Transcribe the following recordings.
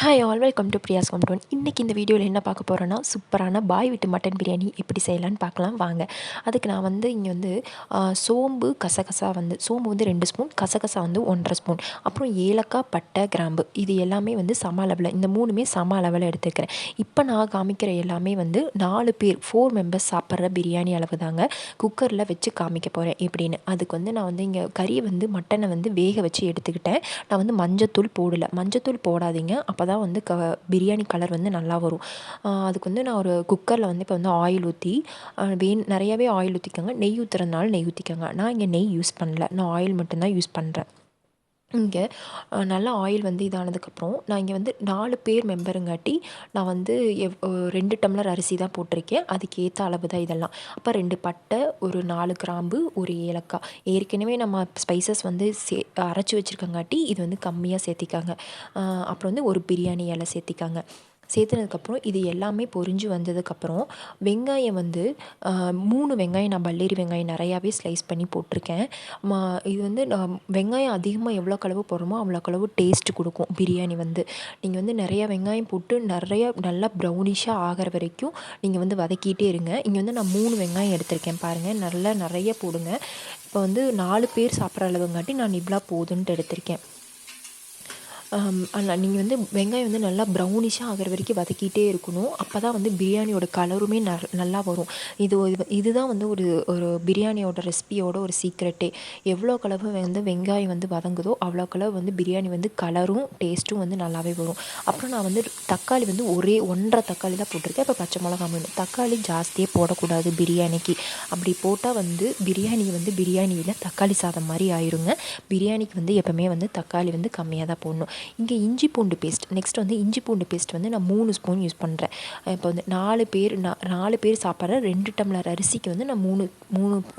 Hi all welcome to Priya's home town. இன்றைக்கி இந்த வீடியோவில் என்ன பார்க்க போகிறோன்னா, சூப்பரான பாய் வீட்டு மட்டன் பிரியாணி எப்படி செய்யலான்னு பார்க்கலாம் வாங்க. அதுக்கு நான் இங்கே சோம்பு கசகசா சோம்பு 2 ஸ்பூன், கசகசா 1½ ஸ்பூன், அப்புறம் ஏலக்காய், பட்டை, கிராம்பு இது எல்லாமே சம அளவில், இந்த 3மே சம அளவில் எடுத்துக்கிறேன். இப்போ நான் காமிக்கிற எல்லாமே 4 பேர் 4 மெம்பர்ஸ் சாப்பிட்ற பிரியாணி அளவு தாங்க. குக்கரில் வச்சு காமிக்க போகிறேன் எப்படின்னு. அதுக்கு நான் இங்கே கறியை மட்டனை வேக வச்சு எடுத்துக்கிட்டேன். நான் மஞ்சத்தூள் போடலை. மஞ்சத்தூள் போடாதீங்க, அப்போ தான் பிரியாணி கலர் நல்லா வரும். அதுக்கு நான் ஒரு குக்கரில் இப்போ ஆயில் ஊற்றி நிறையாவே ஆயில் ஊற்றிக்கோங்க. நெய் ஊற்றுறதுனால நெய் ஊற்றிக்கோங்க. நான் இங்கே நெய் யூஸ் பண்ணல, நான் ஆயில் மட்டும்தான் யூஸ் பண்ணுறேன். இங்கே நல்லா ஆயில் இதானதுக்கப்புறம் நான் இங்கே 4 பேர் மெம்பருங்காட்டி நான் 2 டம்ளர் அரிசி தான் போட்டிருக்கேன். அதுக்கேற்ற அளவு தான் இதெல்லாம். அப்போ 2 பட்டை, ஒரு 4 கிராம்பு, ஒரு ஏலக்காய். ஏற்கனவே நம்ம ஸ்பைசஸ் அரைச்சி வச்சுருக்கங்காட்டி இது கம்மியாக சேர்த்திக்காங்க. அப்புறம் ஒரு பிரியாணி இலை சேர்த்திக்காங்க. சேர்த்துனதுக்கப்புறம் இது எல்லாமே பொரிஞ்சு வந்ததுக்கப்புறம் வெங்காயம் 3 வெங்காயம், நான் பல்லேரி வெங்காயம் நிறையாவே ஸ்லைஸ் பண்ணி போட்டிருக்கேன். இது நான் வெங்காயம் அதிகமாக எவ்வளோ அளவு போடுறோமோ அவ்வளோ அளவு டேஸ்ட் கொடுக்கும் பிரியாணி. நீங்கள் நிறையா வெங்காயம் போட்டு நல்லா ப்ரௌனிஷாக ஆகிற வரைக்கும் நீங்கள் வதக்கிட்டே இருங்க. இங்கே நான் 3 வெங்காயம் எடுத்திருக்கேன் பாருங்கள், நிறைய போடுங்க. இப்போ 4 பேர் சாப்பிட்ற அளவுங்காட்டி நான் இவ்வளோ போதுன்ட்டு எடுத்திருக்கேன். நீங்கள் வெங்காயம் நல்லா ப்ரௌனிஷாக ஆகிற வரைக்கும் வதக்கிட்டே இருக்கணும். அப்போ தான் பிரியாணியோட கலருமே நல்லா வரும். இதுதான் ஒரு ஒரு பிரியாணியோட ரெசிபியோட ஒரு சீக்ரெட்டே. எவ்வளோ அளவு வெங்காயம் வதங்குதோ அவ்வளோ அளவு பிரியாணி கலரும் டேஸ்ட்டும் நல்லாவே வரும். அப்புறம் நான் தக்காளி ஒரே 1½ தக்காளி தான் போட்டிருக்கேன். இப்போ பச்சை மிளகா வேணும். தக்காளி ஜாஸ்தியே போடக்கூடாது பிரியாணிக்கு. அப்படி போட்டால் பிரியாணி பிரியாணியில் தக்காளி சாதம் மாதிரி ஆயிருங்க. பிரியாணிக்கு எப்போவுமே தக்காளி கம்மியாக தான் போடணும். இங்கே இஞ்சி பூண்டு பேஸ்ட், நெக்ஸ்ட் இஞ்சி பூண்டு பேஸ்ட் நான் 3 ஸ்பூன் யூஸ் பண்ணுறேன். இப்போ 4 பேர் சாப்பிட்ற 2 டம்ளர் அரிசிக்கு நான்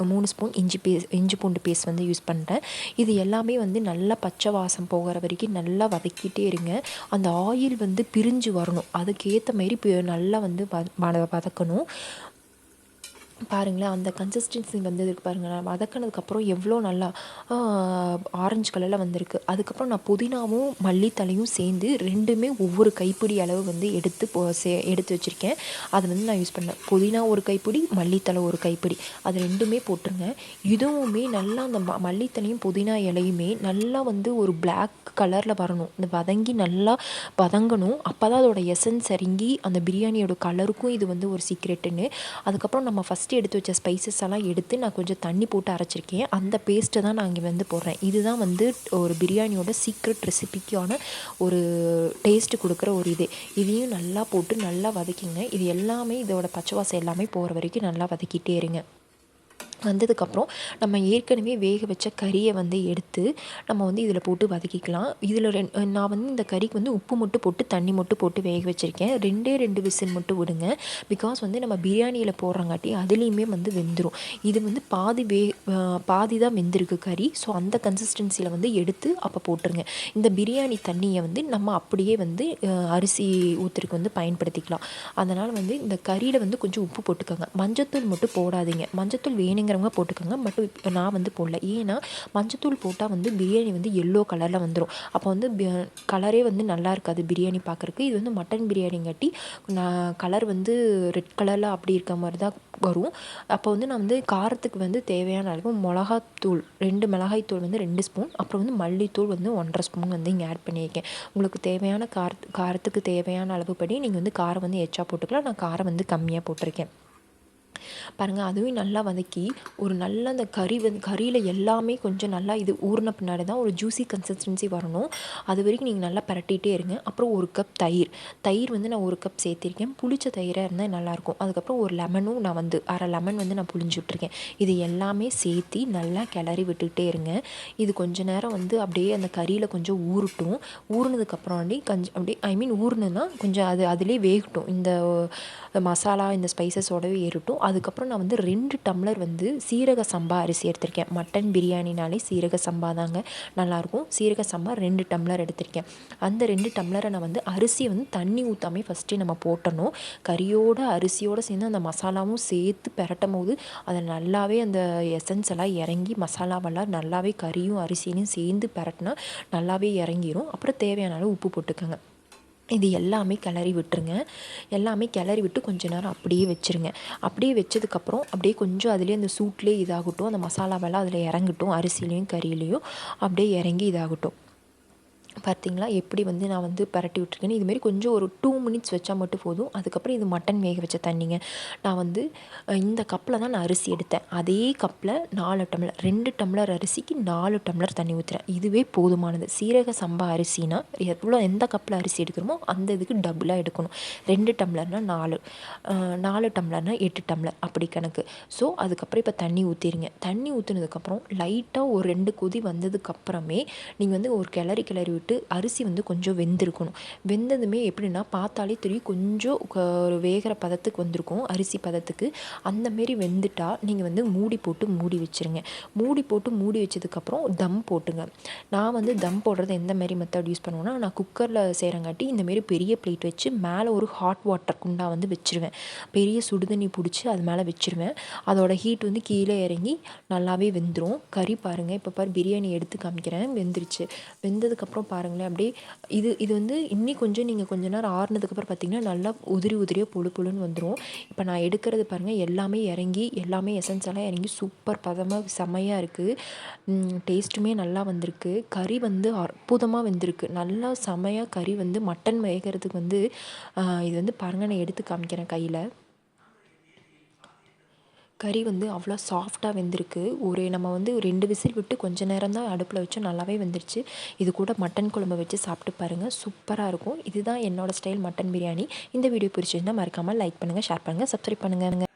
3 ஸ்பூன் இஞ்சி பூண்டு பேஸ்ட் யூஸ் பண்ணுறேன். இது எல்லாமே நல்லா பச்சை வாசம் போகிற வரைக்கும் நல்லா வதக்கிட்டே இருங்க. அந்த ஆயில் பிரிஞ்சு வரணும், அதுக்கேற்ற மாதிரி நல்லா வதக்கணும். பாருங்களேன், அந்த கன்சிஸ்டன்சி வந்ததுக்கு பாருங்கள். நான் வதக்கினதுக்கப்புறம் எவ்வளோ நல்லா ஆரஞ்சு கலரில் வந்திருக்கு. அதுக்கப்புறம் நான் புதினாவும் மல்லித்தலையும் சேர்ந்து 2மே ஒவ்வொரு கைப்பிடி அளவு எடுத்து வச்சுருக்கேன். அது நான் யூஸ் பண்ணேன். புதினா ஒரு கைப்பிடி, மல்லித்தலை ஒரு கைப்பிடி, அது 2மே போட்டுருங்க. இதுவுமே நல்லா அந்த மல்லித்தலையும் புதினா இலையுமே நல்லா ஒரு பிளாக் கலரில் வரணும். இந்த வதங்கி நல்லா வதங்கணும். அப்போ தான் அதோட எசன்ஸ் இறங்கி அந்த பிரியாணியோட கலருக்கும் இது ஒரு சீக்ரெட்டுன்னு. அதுக்கப்புறம் நம்ம ஃபஸ்ட்டு எடுத்து வச்ச ஸ்பைசஸ் எல்லாம் எடுத்து நான் கொஞ்சம் தண்ணி போட்டு அரைச்சிருக்கேன். அந்த பேஸ்ட்டை தான் நான் இங்கே போடுறேன். இதுதான் ஒரு பிரியாணியோட சீக்ரெட் ரெசிபிக்கான ஒரு டேஸ்ட்டு கொடுக்குற ஒரு இதையும் நல்லா போட்டு நல்லா வதக்கிங்க. இது எல்லாமே இதோட பச்சை வாசம் எல்லாமே போகிற வரைக்கும் நல்லா வதக்கிட்டே இருங்க. வந்ததுக்கப்புறம் நம்ம ஏற்கனவே வேக வச்ச கறியை எடுத்து நம்ம இதில் போட்டு வதக்கிக்கலாம். இதில் நான் இந்த கறிக்கு உப்பு மட்டும் போட்டு தண்ணி மட்டும் போட்டு வேக வச்சுருக்கேன். 2 விசில் மட்டும் விடுங்க. பிகாஸ் நம்ம பிரியாணியில் போடுறங்காட்டி அதுலேயுமே வெந்துடும். இது பாதி தான் வெந்திருக்கு கறி. ஸோ அந்த கன்சிஸ்டன்சியில் எடுத்து அப்போ போட்டுருங்க. இந்த பிரியாணி தண்ணியை நம்ம அப்படியே அரிசி ஊற்றுறதுக்கு பயன்படுத்திக்கலாம். அதனால் இந்த கறியில் கொஞ்சம் உப்பு போட்டுக்கோங்க. மஞ்சத்தூள் மட்டும் போடாதீங்க. மஞ்சத்தூள் வேணுங்கிறவங்க போட்டுக்கோங்க. மட்டும் இப்போ நான் போடல. ஏன்னா மஞ்சத்தூள் போட்டால் பிரியாணி எல்லோ கலரில் வந்துடும். அப்போ கலரே நல்லா இருக்காது பிரியாணி பார்க்குறக்கு. இது மட்டன் பிரியாணிங்காட்டி நான் கலர் ரெட் கலரில் அப்படி இருக்க மாதிரி தான் வரும். அப்போ நான் காரத்துக்கு தேவையான அளவு மிளகாத்தூள் 2 மிளகாய்த்தூள் 2 ஸ்பூன், அப்புறம் மல்லித்தூள் 1½ ஸ்பூன் இங்கே ஆட் பண்ணியிருக்கேன். உங்களுக்கு தேவையான காரத்துக்கு தேவையான அளவுப்படி நீங்கள் காரம் எச்சா போட்டுக்கலாம். நான் காரம் கம்மியாக போட்டிருக்கேன். பாருங்கள், அதுவும் நல்லா வதக்கி ஒரு நல்ல அந்த கறியில் எல்லாமே கொஞ்சம் நல்லா இது ஊறின பின்னாடி தான் ஒரு ஜூஸி கன்சிஸ்டன்சி வரணும். அது வரைக்கும் நீங்கள் நல்லா பரட்டிகிட்டே இருங்க. அப்புறம் 1 கப் தயிர் நான் 1 கப் சேர்த்திருக்கேன். புளிச்ச தயிராக இருந்தால் நல்லாயிருக்கும். அதுக்கப்புறம் ஒரு லெமனும் நான் அரை லெமன் நான் புளிஞ்சு விட்ருக்கேன். இது எல்லாமே சேர்த்தி நல்லா கிளறி விட்டுக்கிட்டே இருங்க. இது கொஞ்சம் நேரம் அப்படியே அந்த கறியில் கொஞ்சம் ஊறட்டும். ஊறினதுக்கப்புறம் அப்படியே ஊறினதுன்னா கொஞ்சம் அதிலே வேகட்டும். இந்த மசாலா இந்த ஸ்பைசஸோடவே ஏறட்டும். அதுக்கப்புறம் நான் 2 டம்ளர் சீரக சம்பா அரிசி எடுத்திருக்கேன். மட்டன் பிரியாணினாலே சீரக சம்பா தாங்க நல்லாயிருக்கும். சீரக சம்பா 2 டம்ளர் எடுத்திருக்கேன். அந்த 2 டம்ளரை நான் அரிசியை தண்ணி ஊற்றாமே ஃபஸ்ட்டே நம்ம போட்டணும். கறியோட அரிசியோடு சேர்ந்து அந்த மசாலாவும் சேர்த்து பெரட்டும் போது அதில் நல்லாவே அந்த எசன்ஸ் எல்லாம் இறங்கி மசாலாவெல்லாம் நல்லாவே கறியும் அரிசியும் சேர்ந்து பெரட்டினா நல்லாவே இறங்கிரும். அப்புறம் தேவையான அளவு உப்பு போட்டுக்கோங்க. இது எல்லாமே கிளறி விட்டுருங்க. எல்லாமே கிளறி விட்டு கொஞ்ச நேரம் அப்படியே வச்சுருங்க. அப்படியே வச்சதுக்கப்புறம் அப்படியே கொஞ்சம் அதுலேயே அந்த சூட்லேயே இதாகட்டும், அந்த மசாலாவெல்லாம் அதில் இறங்கட்டும், அரிசிலையும் கறியிலையும் அப்படியே இறங்கி இதாகட்டும். பார்த்தீங்களா எப்படி வந்து நான் வந்து பரட்டி விட்டுருக்கேன்னு. இதுமாரி கொஞ்சம் ஒரு 2 மினிட்ஸ் வச்சா மட்டும் போதும். அதுக்கப்புறம் இது மட்டன் வேக வச்ச தண்ணிங்க. நான் வந்து இந்த கப்பில் தான் நான் அரிசி எடுத்தேன். அதே கப்பில் 4 டம்ளர் 2 டம்ளர் அரிசிக்கு 4 டம்ளர் தண்ணி ஊற்றுறேன். இதுவே போதுமானது. சீரக சம்பா அரிசினா எந்த கப்பில் அரிசி எடுக்கிறோமோ அந்த இதுக்கு டபுளாக எடுக்கணும். 2 டம்ளர்னால் 4 டம்ளர்னால் 8 டம்ளர் அப்படி கணக்கு. ஸோ அதுக்கப்புறம் இப்போ தண்ணி ஊற்றிடுங்க. தண்ணி ஊற்றுனதுக்கப்புறம் லைட்டாக ஒரு 2 கொதி வந்ததுக்கப்புறமே நீங்கள் வந்து ஒரு கிளறி விட்டு அரிசி வந்து கொஞ்சம் வெந்திருக்கணும். வெந்ததுமே எப்படின்னா பார்த்தாலே தெரியும், கொஞ்சம் ஒரு வேகிற பதத்துக்கு வந்திருக்கும், அரிசி பதத்துக்கு. அந்தமாரி வெந்துட்டா நீங்கள் வந்து மூடி போட்டு மூடி வச்சுருங்க. மூடி போட்டு மூடி வச்சதுக்கப்புறம் தம் போட்டுங்க. நான் வந்து தம் போடுறது எந்த மாரி மெத்தட் யூஸ் பண்ணுவேன்னா, நான் குக்கரில் செய்கிறங்காட்டி இந்தமாரி பெரிய பிளேட் வச்சு மேலே ஒரு ஹாட் வாட்டர் குண்டா வந்து வச்சுருவேன். பெரிய சுடுதண்ணி பிடிச்சி அது மேலே வச்சுருவேன். அதோட ஹீட் வந்து கீழே இறங்கி நல்லாவே வெந்துடும். கறி பாருங்கள், இப்போ பிரியாணி எடுத்து காமிக்கிறேன், வெந்துருச்சு. வெந்ததுக்கப்புறம் பாருங்களேன், அப்படியே இது வந்து இன்னி கொஞ்சம் நீங்கள் கொஞ்ச நேரம் ஆறுனதுக்கப்புறம் பார்த்திங்கன்னா நல்லா உதிரியாக புழுன்னு வந்துடும். இப்போ நான் எடுக்கிறது பாருங்கள், எல்லாமே இறங்கி எல்லாமே எசன்ஸ் எல்லாம் இறங்கி சூப்பர் பதமாக செம்மையாக இருக்குது. டேஸ்ட்டுமே நல்லா வந்திருக்கு. கறி வந்து அற்புதமாக வெந்திருக்கு. நல்லா செம்மையாக கறி வந்து மட்டன் வேகிறதுக்கு வந்து இது வந்து பாருங்கள், நான் எடுத்து காமிக்கிறேன் கையில். கறி வந்து அவ்வளோ சாஃப்டாக வெந்திருக்கு. நம்ம வந்து 2 விசில் விட்டு கொஞ்சம் நேரம் தான் அடுப்பில் வச்சோம், நல்லாவே வெந்துருச்சு. இது கூட மட்டன் குழம்பு வச்சு சாப்பிட்டு பாருங்கள், சூப்பராக இருக்கும். இதுதான் என்னோடய ஸ்டைல் மட்டன் பிரியாணி. இந்த வீடியோ பிடிச்சிருந்தால் மறக்காமல் லைக் பண்ணுங்கள், ஷேர் பண்ணுங்கள், சப்ஸ்கிரைப் பண்ணுங்கள்.